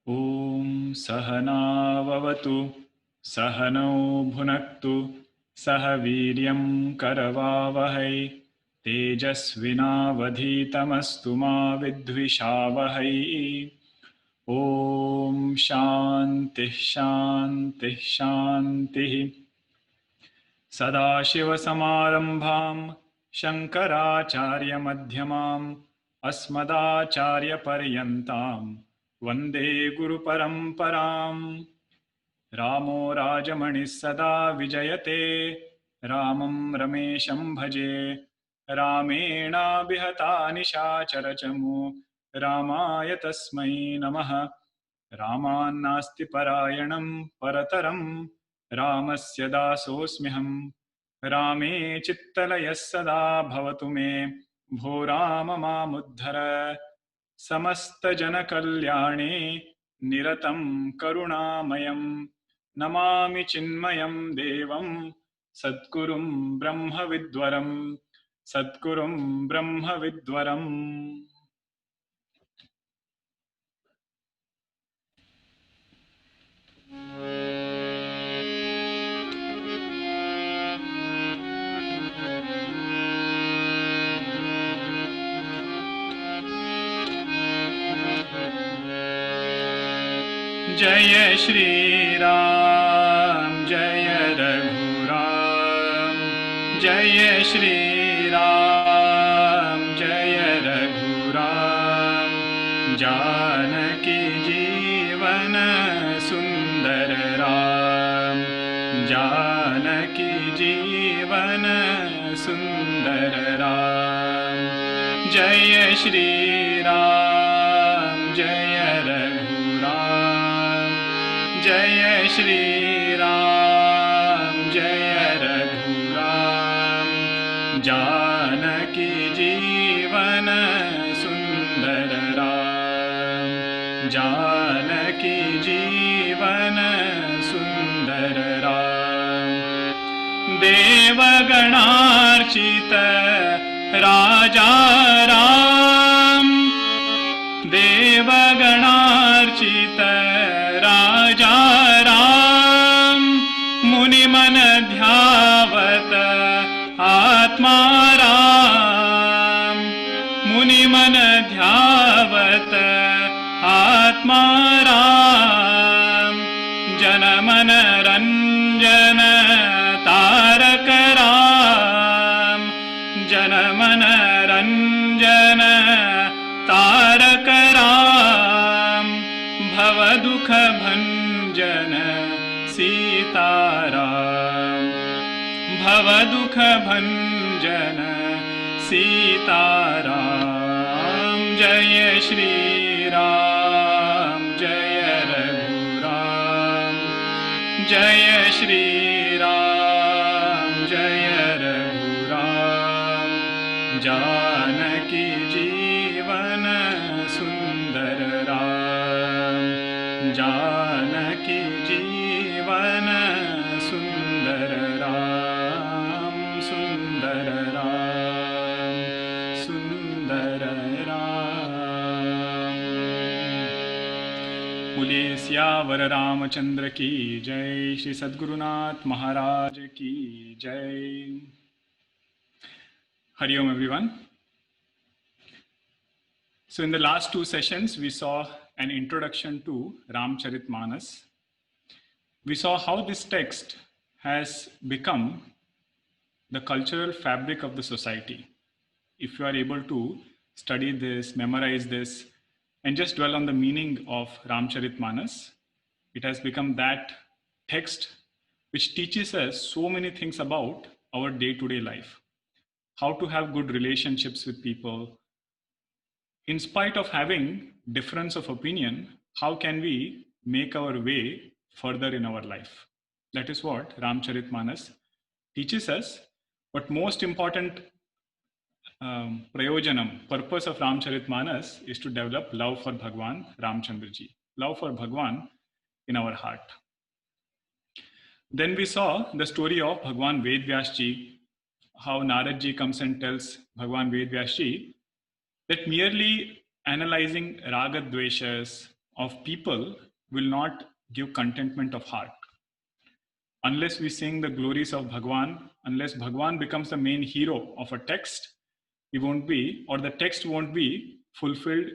ॐ सहनाववतु सहनौ भुनक्तु सह वीर्यं करवावहै तेजस्विनावधीतमस्तु मा विद्विषावहै। ॐ शान्तिः शान्तिः शान्तिः। सदाशिवसमारम्भां शङ्कराचार्यमध्यमाम् अस्मदाचार्यपर्यन्तां वन्दे गुरुपरम्पराम्। रामो राजमणिः सदा विजयते रामं रमेशं भजे। रामेणाभिहता निशाचरचमू रामाय तस्मै नमः। रामान्नास्ति परायणं परतरं रामस्य दासोऽस्म्यहम्। रामे चित्तलयः सदा भवतु मे भो राम मामुद्धर। समस्तजनकल्याणे निरतं करुणामयं नमामि चिन्मयं देवं सद्गुरुं ब्रह्मविद्वरं सद्गुरुं ब्रह्मविद्वरम्। जय श्री राम जय रघुराम जय श्री राम जय रघुराम। जानकी जीवन सुंदर राम जानकी जीवन सुंदर राम। जय श्री राम जय रघुराम जय श्री राम जय रघुराम। जानकी जीवन सुंदर राम जानकी जीवन सुंदर राम। देवगणार्चित राजा राम देवगणार्चित राजा राम। मुनिमन ध्यावत आत्मा राम मुनिमन ध्यावत आत्मा राम। जनमन रंजन तारक राम जनमन रंजन तारक राम। भवदुख भंजन सीताराम भवदुख भंजन सीताराम। जय श्री राम जय रघुराम जय श्री राम जय रघुराम। जानकी जीवन सुंदर राम जानकी जीवन सुंदर राम सुंदर राम सुंदर राम। बोलिए सियावर रामचंद्र की जय। श्री सद्गुरुनाथ महाराज की जय। Hari Om everyone. So in the last two sessions, we saw an introduction to Ramcharitmanas. We saw how this text has become the cultural fabric of the society. If you are able to study this, memorize this, and just dwell on the meaning of Ramcharitmanas, it has become that text which teaches us so many things about our day-to-day life. How to have good relationships with people. In spite of having difference of opinion, how can we make our way further in our life? That is what Ramcharitmanas teaches us. But most important prayojanam, purpose of Ramcharitmanas is to develop love for Bhagwan Ramchandraji, love for Bhagwan in our heart. Then we saw the story of Bhagwan Vedvyasji, how Naradji comes and tells Bhagwan Vedvyasji that merely analyzing raga dveshas of people will not give contentment of heart. Unless we sing the glories of Bhagwan, unless Bhagwan becomes the main hero of a text, he won't be, or the text won't be fulfilled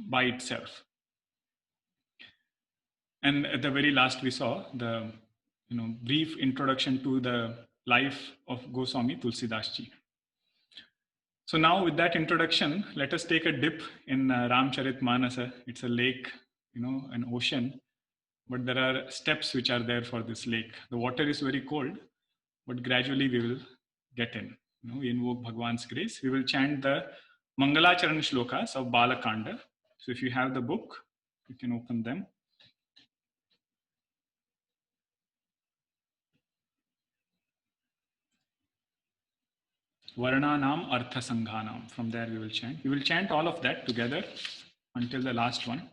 by itself. And at the very last, we saw the brief introduction to the life of Goswami Tulsidas Ji. So now with that introduction, let us take a dip in Ramcharitmanasa. It's a lake, an ocean, but there are steps which are there for this lake. The water is very cold, but gradually we will get in. We invoke Bhagwan's grace. We will chant the Mangalacharan shlokas of Balakanda. So if you have the book, you can open them. Varnanam Artha Sanghanam. From there we will chant. We will chant all of that together until the last one.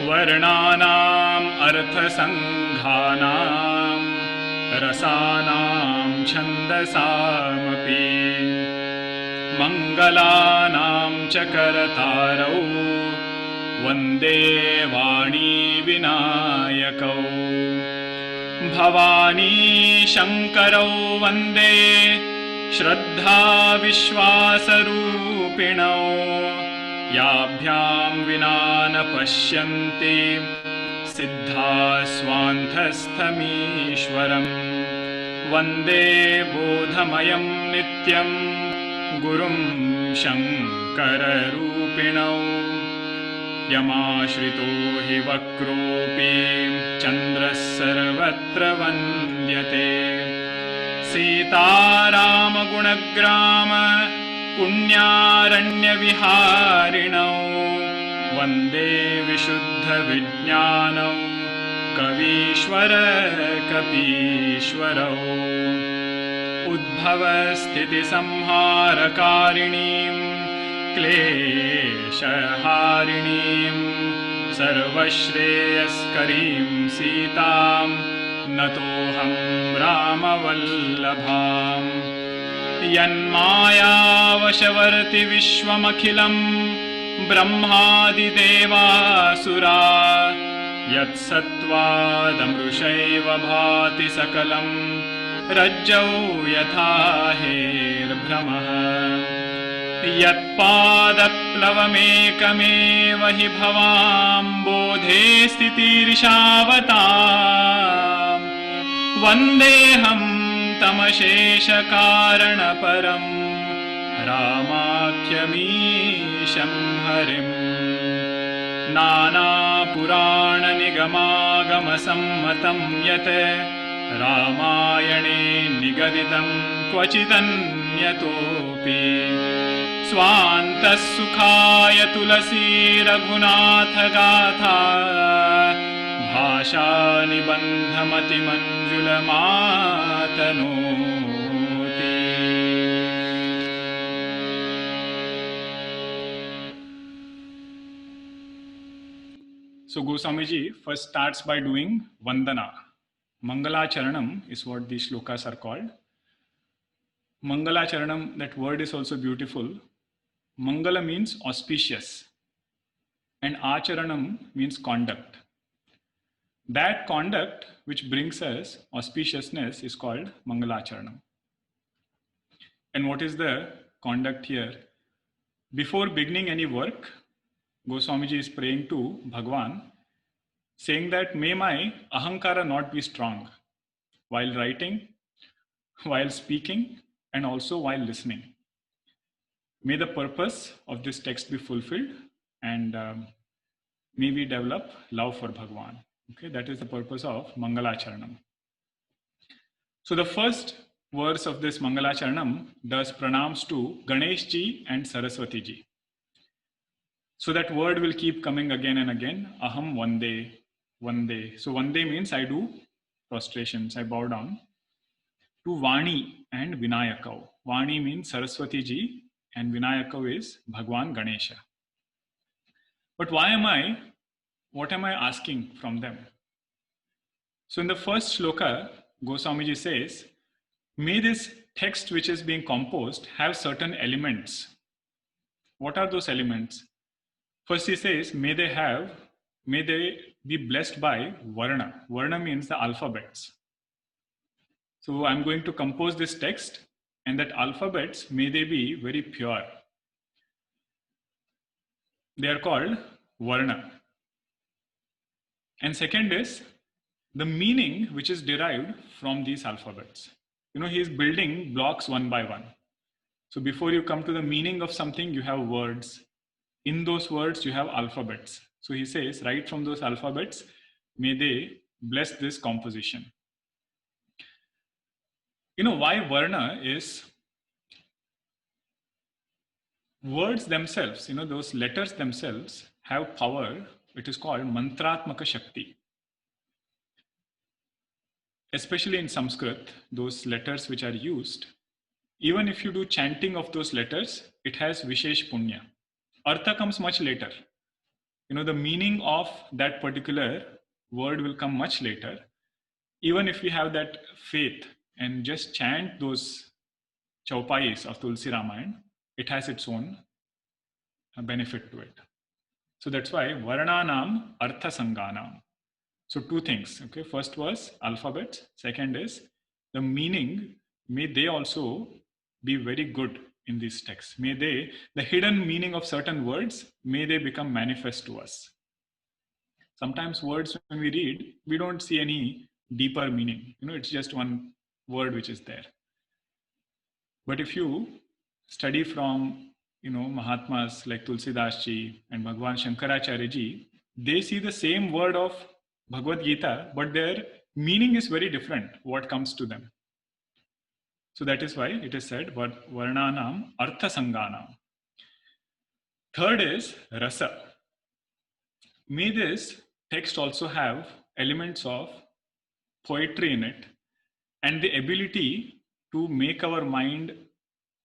Varnanam Artha Sanghanam Rasanam Chandasamapi Mangalanam Chakaratarau Vande Vani Vinayakau Bhavani Shankarau Vande Shraddha Vishwasarupinau Yabhyam Vinana Pashyanti Siddha Swantasthamishwaram Vande Bodhamayam Nityam Gurum Shankararupinau Yamashrito hi vakropi Chandras sarvatra vandyate Sitarama gunagrama Punyaranya viharinau Vande vishuddha vijnanau Kavishwara kapishwarau Udbhava sthiti samharakarinim Kleshaharinim Sarvashreyaskarim Sitam Natoham Ramavallabham Yanmaya Vashavarti Vishwamakhilam Brahmadi Devasura Yat Sattva-damrushaiva bhati sakalam Rajjau yathaher brahmaha Yat padaplavamekame hi bhavam bodhe sthitirishavatam Vandeham tamashesha karanaparam Ramakhyamisham harim Nana purana nigamagama sammatam yate Ramayane nigaditam kvachitanyatopi Swantas sukhaya tulasi raghunatha gatha Bhasha nibandhamati manjula matanoti. So Goswamiji first starts by doing Vandana. Mangalacharanam is what these shlokas are called. Mangalacharanam, that word is also beautiful. Mangala means auspicious and Acharanam means conduct. That conduct which brings us auspiciousness is called Mangalacharanam. And what is the conduct here? Before beginning any work, Goswamiji is praying to Bhagwan, saying that may my ahankara not be strong while writing, while speaking, and also while listening. May the purpose of this text be fulfilled and may we develop love for Bhagwan. Okay, that is the purpose of Mangalacharanam. So the first verse of this Mangalacharanam does pranams to Ganesh ji and Saraswati ji. So that word will keep coming again and again. Aham Vande, Vande. So Vande means I do prostrations, I bow down. To Vani and Vinayakau. Vani means Saraswati ji and Vinayakau is Bhagwan Ganesha. But what am I asking from them? So in the first shloka, Goswamiji says May this text which is being composed have certain elements. What are those elements? First he says, may they be blessed by Varna. Varna means the alphabets. So I'm going to compose this text, and that alphabets, may they be very pure. They are called Varna. And second is the meaning which is derived from these alphabets. He is building blocks one by one. So before you come to the meaning of something, you have words. In those words, you have alphabets. So he says, right from those alphabets, may they bless this composition. Why Varna is words themselves, those letters themselves have power. It is called Mantratmaka Shakti. Especially in Sanskrit, those letters which are used, even if you do chanting of those letters, it has Vishesh Punya. Artha comes much later. The meaning of that particular word will come much later. Even if we have that faith and just chant those chaupais of Tulsi Ramayana, it has its own benefit to it. So that's why Varnanam Artha Sanganam. So two things. Okay, first was alphabets. Second is the meaning. May they also be very good in these texts. May they, the hidden meaning of certain words, may they become manifest to us. Sometimes words when we read, we don't see any deeper meaning. It's just one word which is there. But if you study from, Mahatmas like Tulsidas ji and Bhagwan Shankaracharya ji, they see the same word of Bhagavad Gita, but their meaning is very different, what comes to them. So that is why it is said, Varnanam Artha Sanganam. Third is Rasa. May this text also have elements of poetry in it and the ability to make our mind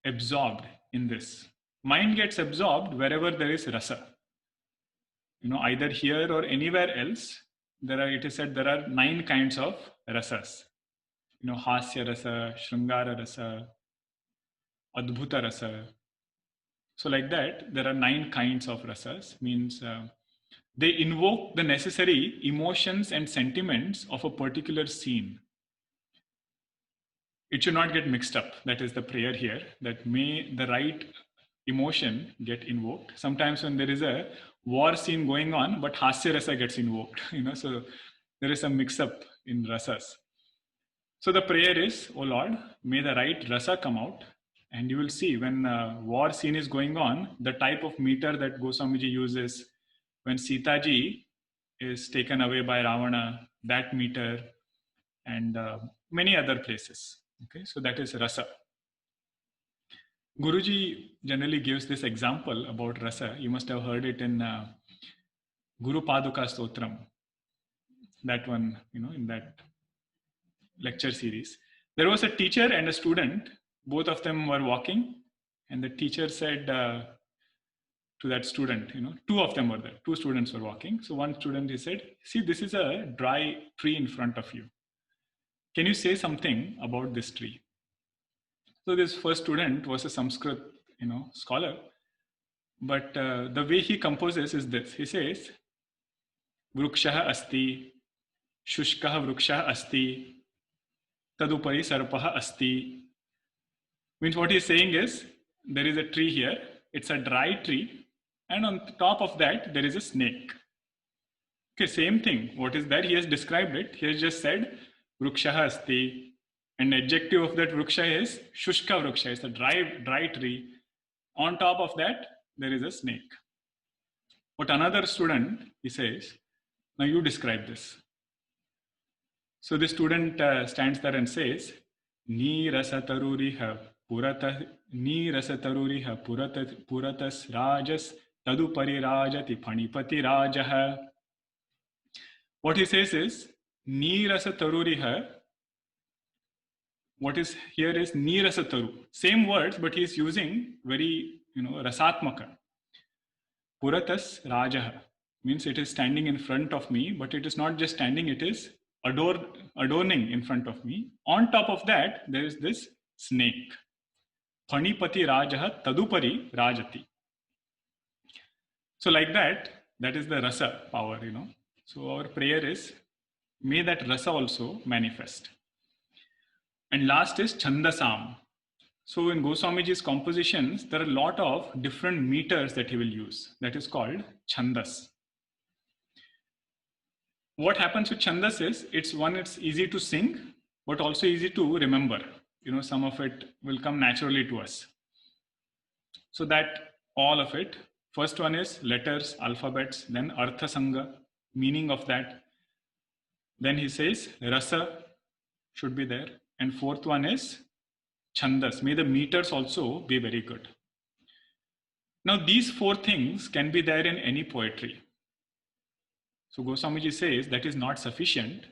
absorbed in this. Mind gets absorbed wherever there is Rasa. Either here or anywhere else, it is said there are 9 kinds of rasas. Hasya rasa, Shrungara rasa, Adbhuta rasa. So like that, there are 9 kinds of rasas, means they invoke the necessary emotions and sentiments of a particular scene. It should not get mixed up. That is the prayer here, that may the right emotion get invoked. Sometimes when there is a war scene going on, but Hasya rasa gets invoked, so there is a mix up in rasas. So the prayer is, O Lord, may the right rasa come out. And you will see when war scene is going on, the type of meter that Goswamiji uses when Sita ji is taken away by Ravana, that meter, and many other places. Okay, so that is rasa. Guruji generally gives this example about rasa. You must have heard it in Guru Paduka Stotram. That one, in that lecture series. There was a teacher and a student. Both of them were walking, and the teacher said to that student, 2 of them were there. 2 students were walking. So one student, he said, see, this is a dry tree in front of you. Can you say something about this tree? So this first student was a Sanskrit, scholar. But the way he composes is this. He says, Vrukshaha asti, Shushkaha vrukshaha asti, Tadupari sarpaha asti. Means what he's saying is, there is a tree here. It's a dry tree. And on top of that, there is a snake. Okay, same thing. What is that? He has described it. He has just said, Vrukshaha asti. And adjective of that vruksha is Shushka vruksha. It's a dry tree. On top of that, there is a snake. But another student, he says, now you describe this. So the student stands there and says, Ni rasataruriha puratas rajas tadupari rajati phanipati rajaha. What he says is, Ni rasataruriha. What is here is Ni rasataru. Same words, but he is using very, rasatmaka. Puratas rajaha means it is standing in front of me, but it is not just standing, it is adorning in front of me. On top of that, there is this snake. Phanipati Rajah Tadupari Rajati. So like that is the rasa power, So our prayer is, may that rasa also manifest. And last is Chandasam. So in Goswamiji's compositions, there are a lot of different meters that he will use. That is called Chandas. What happens with Chandas is, it's easy to sing, but also easy to remember. Some of it will come naturally to us. So that all of it, first one is letters, alphabets, then Artha Sangha, meaning of that. Then he says Rasa should be there. And fourth one is Chandas. May the meters also be very good. Now these four things can be there in any poetry. So Goswamiji says that is not sufficient.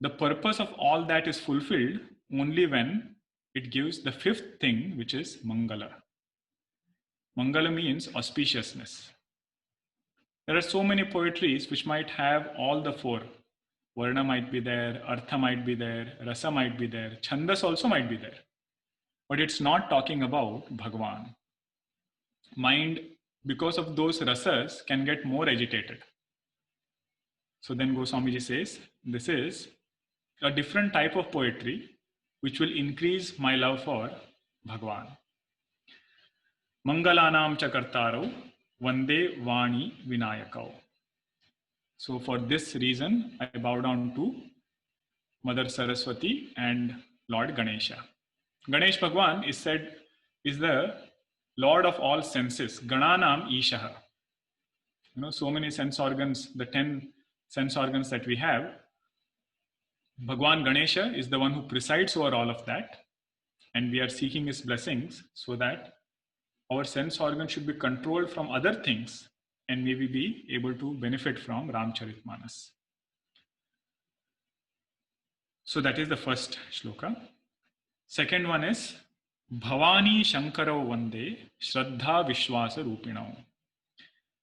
The purpose of all that is fulfilled only when it gives the fifth thing, which is Mangala. Mangala means auspiciousness. There are so many poetries which might have all the four. Varna might be there, Artha might be there, Rasa might be there, Chandas also might be there. But it's not talking about Bhagwan. Mind, because of those rasas, can get more agitated. So then Goswamiji says, this is a different type of poetry which will increase my love for Bhagwan. Mangalanam chakartaro vande vani vinayakao. So for this reason, I bow down to Mother Saraswati and Lord Ganesha. Ganesh Bhagwan is said is the Lord of all senses. Gananam Ishaha. So many sense organs, the 10 sense organs that we have. Bhagwan Ganesha is the one who presides over all of that. And we are seeking his blessings so that our sense organs should be controlled from other things and maybe be able to benefit from Ramcharitmanas. So that is the first shloka. Second one is Bhavani Shankarau Vande Shraddha Vishwasa Rupinau.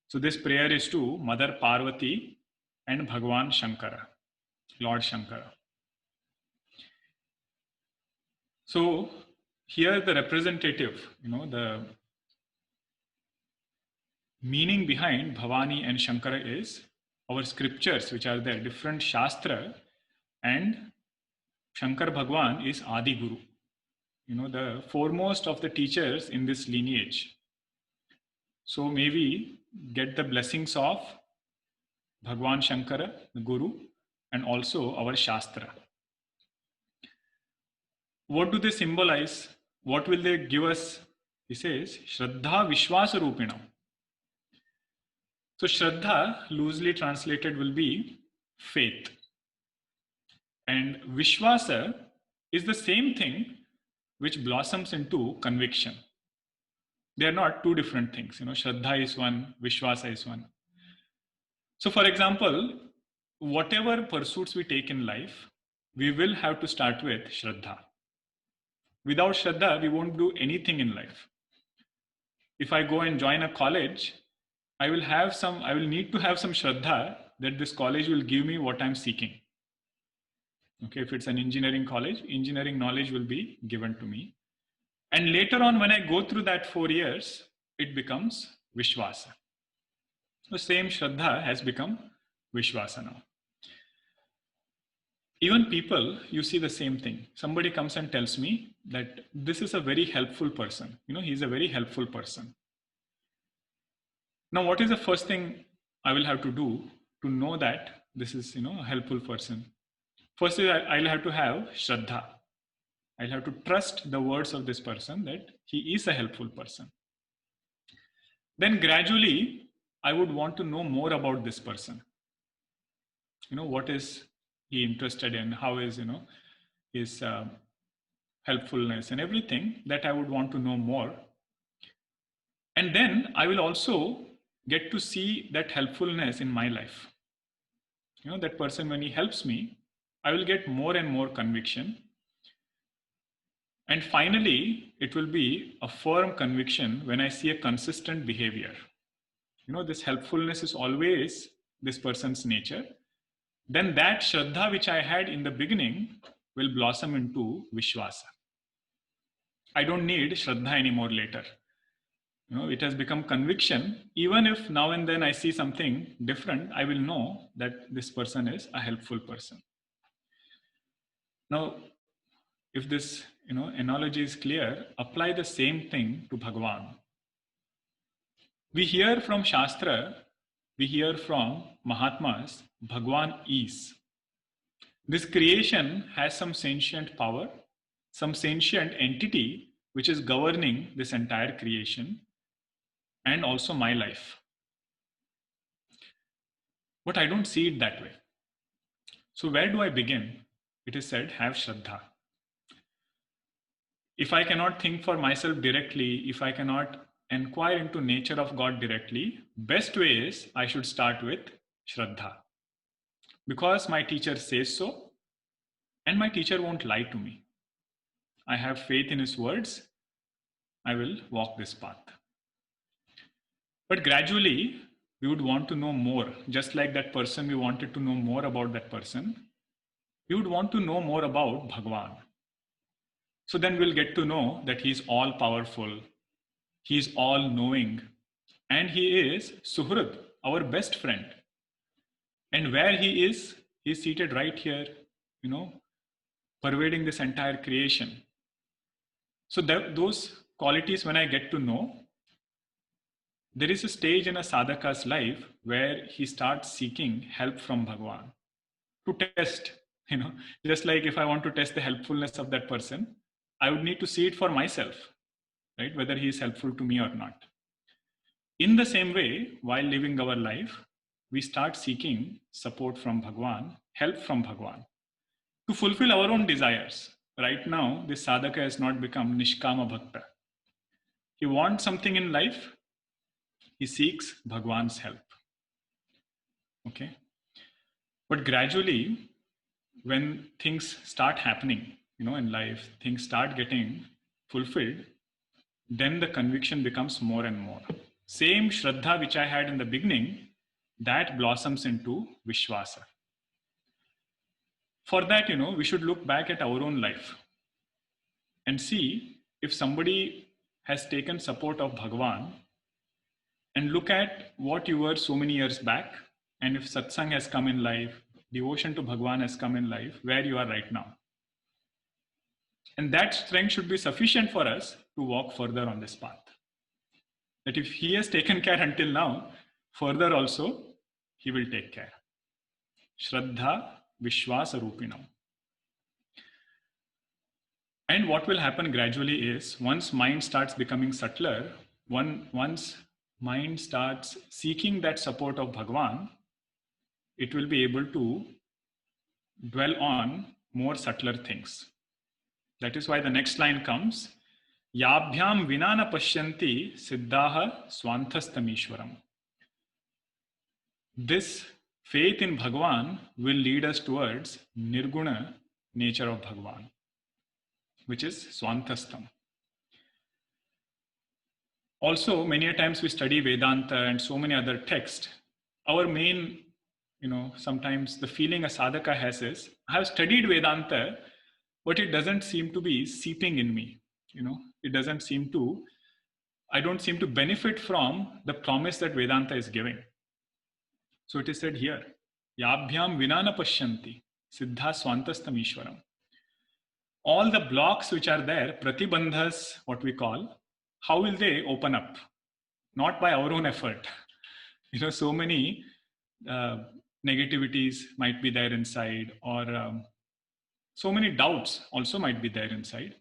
So this prayer is to Mother Parvati and Bhagwan Shankara, Lord Shankara. So here the representative, the meaning behind Bhavani and Shankara is our scriptures which are there, different Shastra, and Shankar Bhagwan is Adi Guru. The foremost of the teachers in this lineage. So may we get the blessings of Bhagwan Shankara, the Guru, and also our Shastra. What do they symbolize? What will they give us? He says, Shraddha Vishwasa Rupinam. So Shraddha, loosely translated, will be faith. And Vishwasa is the same thing which blossoms into conviction. They are not two different things. Shraddha is one, Vishwasa is one. So for example, whatever pursuits we take in life, we will have to start with Shraddha. Without Shraddha, we won't do anything in life. If I go and join a college, I will need to have some Shraddha that this college will give me what I'm seeking. Okay, if it's an engineering college, engineering knowledge will be given to me. And later on, when I go through that 4 years, it becomes Vishwasa. The same Shraddha has become Vishwasa now. Even people, you see the same thing. Somebody comes and tells me that this is a very helpful person. He's a very helpful person. Now, what is the first thing I will have to do to know that this is, a helpful person? First is I'll have to have Shraddha. I'll have to trust the words of this person that he is a helpful person. Then gradually, I would want to know more about this person. What is he interested in? How is, his helpfulness and everything that I would want to know more. And then I will also get to see that helpfulness in my life. That person, when he helps me, I will get more and more conviction. And finally, it will be a firm conviction when I see a consistent behavior. This helpfulness is always this person's nature. then that Shraddha which I had in the beginning will blossom into Vishwasa. I don't need Shraddha anymore later. It has become conviction. Even if now and then I see something different, I will know that this person is a helpful person. Now, if this analogy is clear, apply the same thing to Bhagwan. We hear from Shastra, we hear from Mahatmas, Bhagwan is. This creation has some sentient power, some sentient entity which is governing this entire creation and also my life. But I don't see it that way. So where do I begin? It is said, have Shraddha. If I cannot think for myself directly, if I cannot inquire into nature of God directly, best way is I should start with Shraddha. Because my teacher says so, and my teacher won't lie to me. I have faith in his words. I will walk this path. But gradually, we would want to know more. Just like that person, we wanted to know more about that person. We would want to know more about Bhagwan. So then we'll get to know that he is all powerful. He is all knowing. And he is Suhrad, our best friend. And where he is seated right here, pervading this entire creation. So those qualities, when I get to know, there is a stage in a sadhaka's life where he starts seeking help from Bhagwan to test, just like if I want to test the helpfulness of that person, I would need to see it for myself, right? Whether he is helpful to me or not. In the same way, while living our life, we start seeking support from Bhagwan, help from Bhagwan to fulfill our own desires. Right now, this sadhaka has not become Nishkama Bhakta. He wants something in life, he seeks Bhagwan's help. Okay? But gradually, when things start happening, in life, things start getting fulfilled, then the conviction becomes more and more. Same Shraddha which I had in the beginning, that blossoms into Vishwasa. For that, we should look back at our own life and see if somebody has taken support of Bhagwan, and look at what you were so many years back, and if satsang has come in life, devotion to Bhagwan has come in life, where you are right now. And that strength should be sufficient for us to walk further on this path. That if he has taken care until now, further also, he will take care. Shraddha Vishwasa Rupinam. And what will happen gradually is, once mind starts becoming subtler, once mind starts seeking that support of Bhagwan, it will be able to dwell on more subtler things. That is why the next line comes, Yabhyam vinana pashyanti siddhaha swanthastamishwaram. This faith in Bhagwan will lead us towards nirguna nature of Bhagwan, which is swanthastam. Also, many a times we study Vedanta and so many other texts. Our main, sometimes the feeling a sadhaka has is, I have studied Vedanta, but it doesn't seem to be seeping in me. I don't seem to benefit from the promise that Vedanta is giving. So it is said here, Yabhyam vinana pashyanti, siddha swantastam ishwaram. All the blocks which are there, pratibandhas, what we call, how will they open up? Not by our own effort. So many negativities might be there inside, or so many doubts also might be there inside.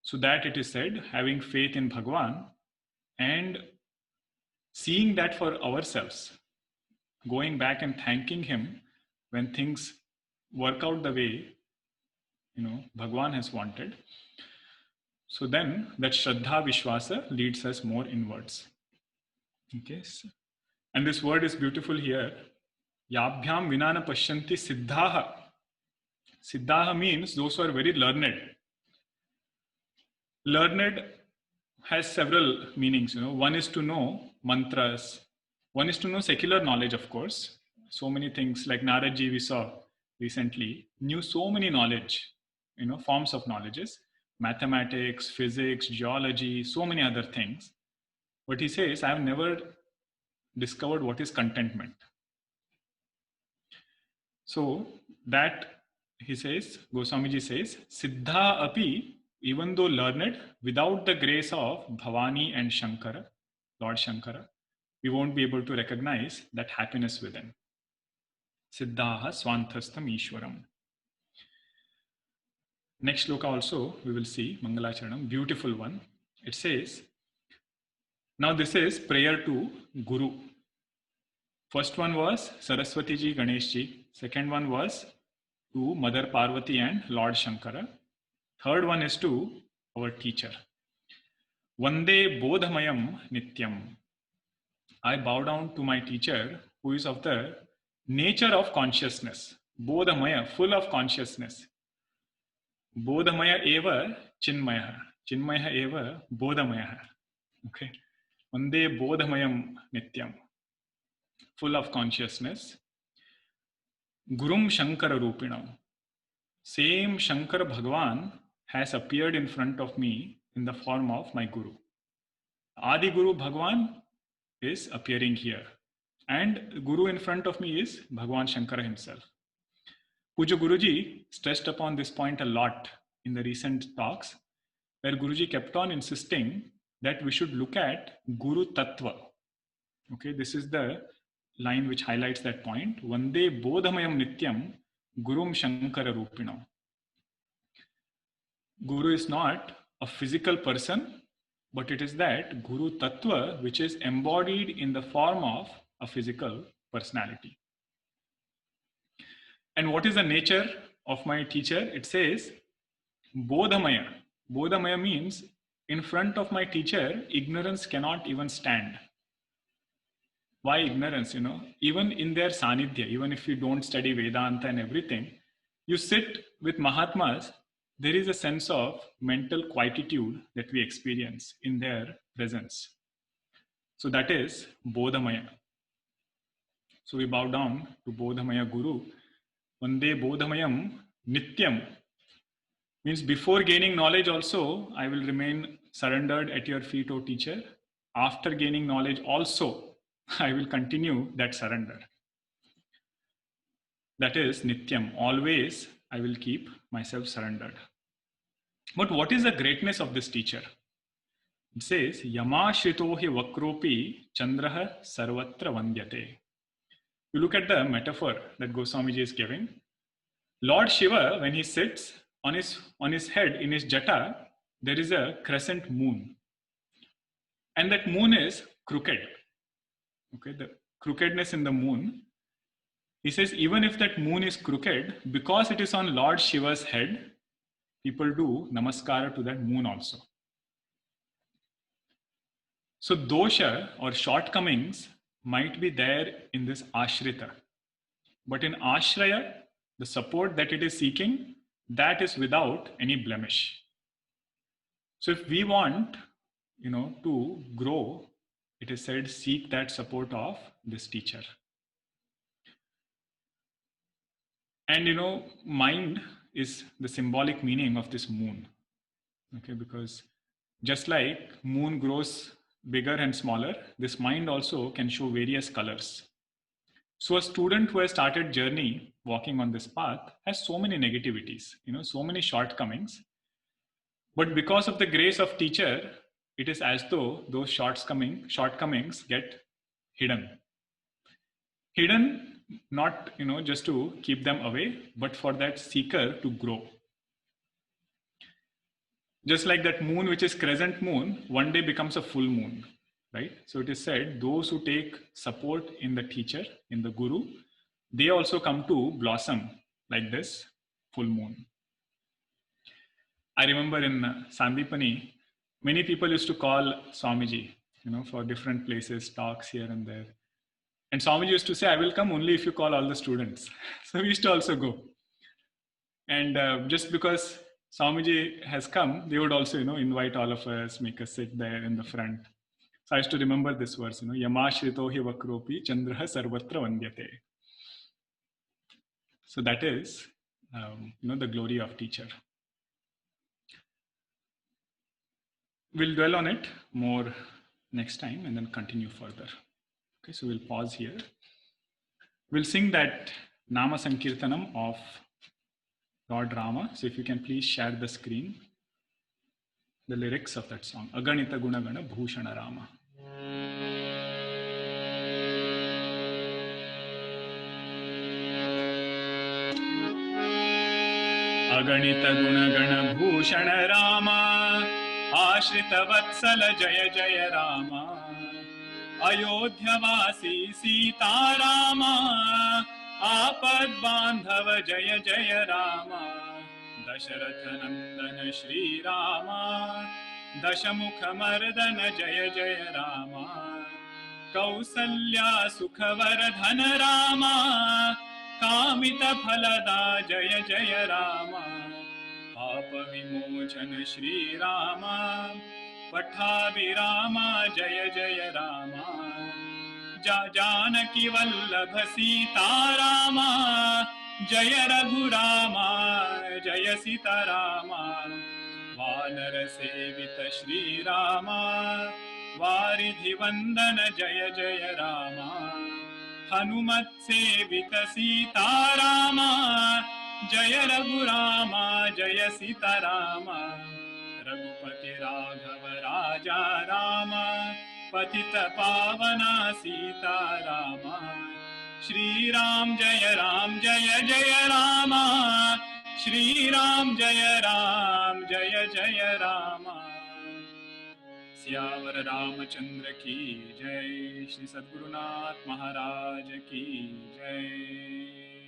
So that it is said, having faith in Bhagwan and seeing that for ourselves, going back and thanking him when things work out the way, Bhagwan has wanted. So then that Shraddha Vishwasa leads us more inwards. Okay. And this word is beautiful here. Yabhyam vinana pashyanti siddhaha. Siddhaha means those who are very learned. Learned has several meanings. One is to know mantras. One is to know secular knowledge, of course. so many things like Naradji we saw recently, knew so many knowledge, forms of knowledges, mathematics, physics, geology, so many other things. But he says, I've never discovered what is contentment. So that he says, Goswamiji says, Siddha api, even though learned, without the grace of Bhavani and Shankara, Lord Shankara, we won't be able to recognize that happiness within. Siddhaha swanthastam Ishwaram. Next sloka also we will see, Mangalacharanam, beautiful one. It says, now this is prayer to Guru. First one was Saraswati ji, Ganesh ji. Second one was to Mother Parvati and Lord Shankara. Third one is to our teacher. Vande Bodhamayam Nityam. I bow down to my teacher who is of the nature of consciousness. Bodhamaya, full of consciousness. Bodhamaya eva Chinmaya. Chinmaya eva Bodhamaya. Okay. Vande Bodhamayam Nityam. Full of consciousness. Gurum Shankara Rupinam. Same Shankar Bhagwan has appeared in front of me in the form of my Guru. Adi Guru Bhagwan is appearing here. And Guru in front of me is Bhagwan Shankara himself. Puja Guruji stressed upon this point a lot in the recent talks, where Guruji kept on insisting that we should look at Guru Tattva. Okay, this is the line which highlights that point. Vande Bodhamayam Nityam Gurum Shankara Rupinam. Guru is not a physical person, but it is that Guru Tattva which is embodied in the form of a physical personality. And what is the nature of my teacher? It says Bodhamaya. Bodhamaya means in front of my teacher, ignorance cannot even stand. Why ignorance? Even in their Sanidhya, even if you don't study Vedanta and everything, you sit with Mahatmas, there is a sense of mental quietude that we experience in their presence. So that is Bodhamaya. So we bow down to Bodhamaya Guru. Vande Bodhamayam Nityam. Means before gaining knowledge also, I will remain surrendered at your feet, O teacher. After gaining knowledge also, I will continue that surrender. That is Nityam. Always I will keep myself surrendered. But what is the greatness of this teacher? It says, Yama Shritohi Vakropi Chandraha Sarvatra Vandyate. You look at the metaphor that Goswamiji is giving. Lord Shiva, when he sits on his head, in his jata, there is a crescent moon. And that moon is crooked. Okay, the crookedness in the moon. He says, even if that moon is crooked, because it is on Lord Shiva's head, people do namaskara to that moon also. So dosha or shortcomings might be there in this ashrita. But in ashraya, the support that it is seeking, that is without any blemish. So if we want, to grow, it is said, seek that support of this teacher. And mind is the symbolic meaning of this moon. Okay, because just like moon grows bigger and smaller, this mind also can show various colors. So a student who has started journey walking on this path has so many negativities, so many shortcomings. But because of the grace of teacher, it is as though those shortcomings get hidden. Hidden not just to keep them away, but for that seeker to grow. Just like that moon which is crescent moon, one day becomes a full moon, right? So it is said, those who take support in the teacher, in the Guru, they also come to blossom like this full moon. I remember in Sandipani, many people used to call Swamiji, for different places, talks here and there. And Swamiji used to say, I will come only if you call all the students. So we used to also go. And just because Swamiji has come, they would also, invite all of us, make us sit there in the front. So I used to remember this verse, Yama Shritohi Vakropi Chandraha Sarvatra Vandyate. So that is, the glory of teacher. We'll dwell on it more next time and then continue further. Okay, so we'll pause here. We'll sing that Nama Sankirtanam of Lord Rama. So if you can please share the screen, the lyrics of that song. Aganita Gunagana Bhushana Rama. अगणित गुणगण भूषण रामा आश्रित वत्सल जय जय रामा अयोध्यवासी सीता रामा आपद बांधव जय जय रामा दशरथ नंदन श्री रामा दशमुख मर्दन जय जय रामा कौसल्या सुखवर्धन रामा कामित फलदा जय जय रामा पाप विमोचन श्री रामा पठाभि रामा जय जय रामा जानकी वल्लभ सीता रामा जय रघुरामा जय सीता रामा वानर सेवित श्री रामा वारिधि वंदन जय जय रामा हनुमत सेवित सीता रामा जय रघुरामा जय सीता रामा रघुपति राघव राजा रामा पतित पावना सीता रामा श्री राम जय रामा श्री राम जय जय रामा सियावर रामचंद्र की जय। श्री सद्गुरुनाथ महाराज की जय।